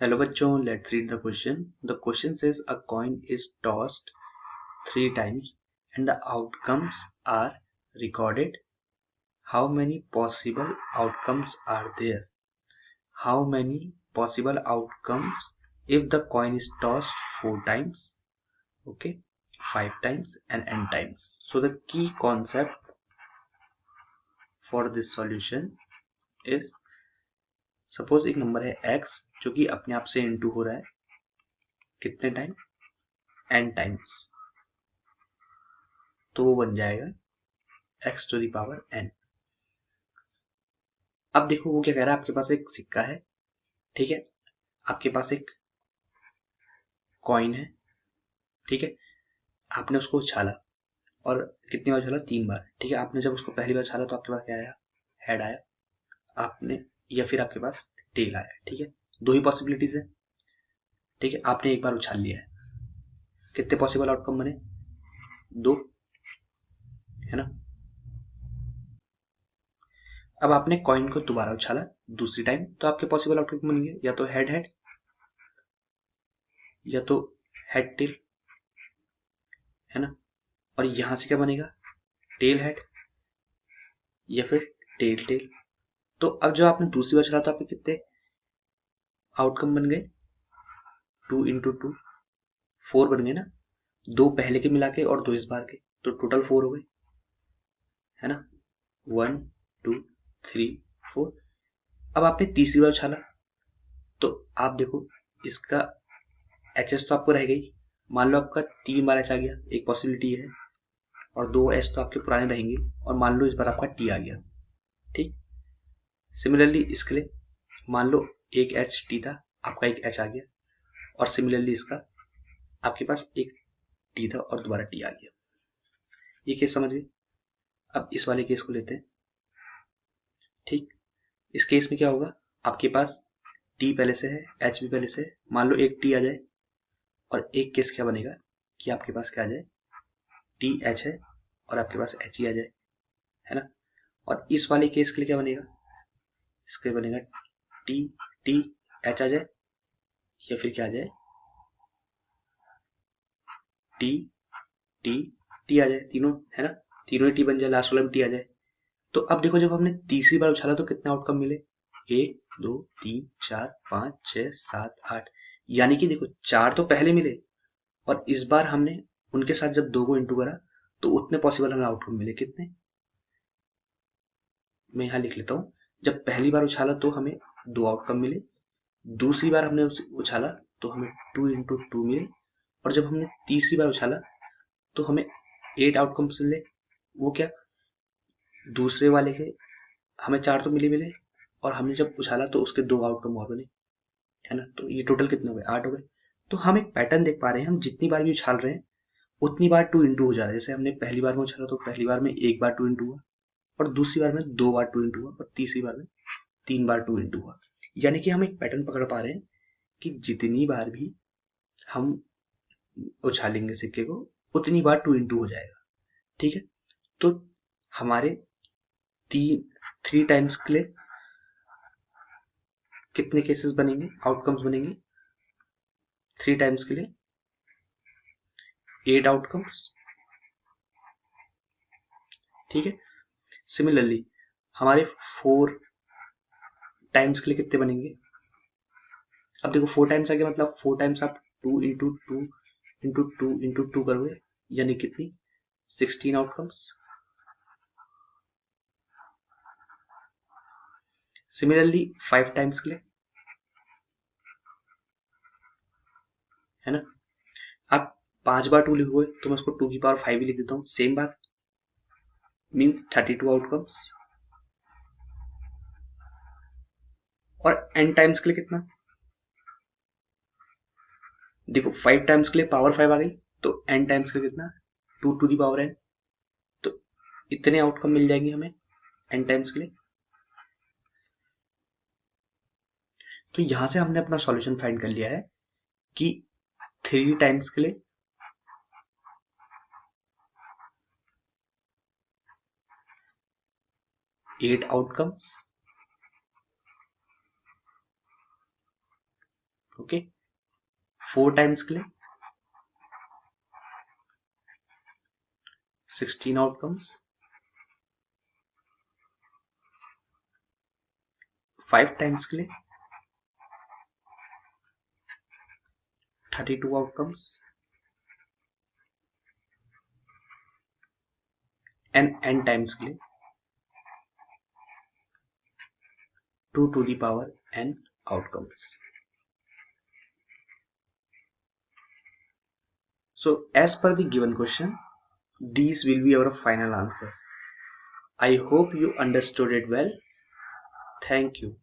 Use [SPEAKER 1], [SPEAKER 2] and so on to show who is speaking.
[SPEAKER 1] Hello बच्चों, let's read the question. The question says a coin is tossed 3 times and the outcomes are recorded. How many possible outcomes are there? How many possible outcomes if the coin is tossed 4 times, okay, 5 times and n times? So the key concept for this solution is, suppose एक number है x जो कि अपने आप से into हो रहा है कितने टाइम, n टाइम्स, तो वो बन जाएगा x to the power n. अब देखो वो क्या कह रहा है, आपके पास एक सिक्का है, ठीक है, आपके पास एक कॉइन है, ठीक है, आपने उसको उछाला और कितनी बार उछाला, 3 बार, ठीक है. आपने जब उसको पहली बार उछाला तो आपके पास क्या आया, हेड आया, आपने, या फिर आपके पास टेल आया, ठीक है. दो ही पॉसिबिलिटीज है, ठीक है. आपने एक बार उछाल लिया है, कितने पॉसिबल आउटकम बने, 2, है ना. अब आपने कॉइन को दोबारा उछाला दूसरी टाइम, तो आपके पॉसिबल आउटकम बनेंगे या तो हेड हेड, या तो हेड टेल, है ना. और यहां से क्या बनेगा, टेल हेड या फिर टेल टेल. तो अब जब आपने दूसरी बार चला तो आपके कितने आउटकम बन गए, 2 × 2 4 बन गए ना. 2 पहले के मिला के और 2 इस बार के, तो टोटल 4 हो गए, है ना. 1 2 3 4. अब आपने तीसरी बार उछाला तो आप देखो इसका एच एस तो आपको रह गई. मान लो आपका 3 बार एच आ गया, एक पॉसिबिलिटी है, और 2 एच तो आपके पुराने रहेंगे, और मान लो इस बार आपका टी आ गया, ठीक. सिमिलरली इसके लिए मान लो एक एच टी था, आपका एक एच आ गया, और सिमिलरली इसका आपके पास एक टी था और दोबारा टी आ गया. ये केस समझ गए. अब इस वाले केस को लेते हैं, ठीक. इस केस में क्या होगा, आपके पास टी पहले से है, एच भी पहले से है. मान लो एक टी आ जाए, और एक केस क्या बनेगा कि आपके पास क्या आ जाए, टी एच है और आपके पास एच ही आ जाए, है ना. और इस वाले केस के लिए क्या बनेगा, इसके लिए बनेगा टी टी एच आ जाए, या फिर क्या आ जाए, टी टी टी आ जाए, तीनों, है ना. तीनों ही टी बन जाए, लास्ट वाला भी टी आ जाए. तो अब देखो जब हमने तीसरी बार उछाला तो कितने आउटकम मिले, 1 2 3 4 5 6 7 8. यानी कि देखो 4 तो पहले मिले, और इस बार हमने उनके साथ जब 2 को इंटू करा तो उतने पॉसिबल हमें आउटकम मिले. कितने, मैं यहाँ लिख लेता हूँ. जब पहली बार उछाला तो हमें 2 आउटकम मिले, दूसरी बार हमने उछाला तो हमें 2 × 2 मिले, और जब हमने तीसरी बार उछाला तो हमें 8 आउटकम्स मिले. वो क्या, दूसरे वाले के हमें 4 तो मिले, और हमने जब उछाला तो उसके 2 आउटकम और बने, है ना. तो ये टोटल कितने हो गए, 8 हो गए. तो हम एक पैटर्न देख पा रहे हैं, हम जितनी बार भी उछाल रहे हैं उतनी बार 2 × हो जा रहा है. जैसे हमने पहली बार में उछाला तो पहली बार में एक बार 2 × हुआ, और दूसरी बार में 2 बार 2 × हुआ, और तीसरी बार में 3 बार 2 × हुआ. यानी कि हम एक पैटर्न पकड़ पा रहे हैं कि जितनी बार भी हम उछालेंगे सिक्के को उतनी बार 2 × हो जाएगा, ठीक है. तो हमारे 3 टाइम्स के लिए कितने केसेस बनेंगे, आउटकम्स बनेंगे, 3 टाइम्स के लिए 8 आउटकम्स, ठीक है. सिमिलरली हमारे 4 टाइम्स के लिए कितने बनेंगे. अब देखो 4 टाइम्स आ गया, मतलब 4 टाइम्स आप 2 × 2 करोगे, यानी कितनी, 16 आउटकम्स. सिमिलरली 5 टाइम्स के लिए, है ना. आप 5 बार 2 लिखोगे तो मैं उसको 2 की पावर 5 भी लिख देता हूँ, सेम बात, मीन्स 32 आउटकम्स. और n टाइम्स के लिए कितना, देखो 5 टाइम्स के लिए पावर 5 आ गई, तो n टाइम्स के लिए कितना, 2 × n. तो इतने आउटकम मिल जाएंगे हमें n टाइम्स के लिए. तो यहां से हमने अपना सॉल्यूशन फाइंड कर लिया है कि 3 टाइम्स के लिए 8 आउटकम्स, ओके, 4 टाइम्स के लिए 16 आउटकम्स, 5 टाइम्स के लिए 32 आउटकम्स, एंड n टाइम्स के लिए 2 to the power n outcomes. So as per the given question, these will be our final answers. I hope you understood it well. Thank you.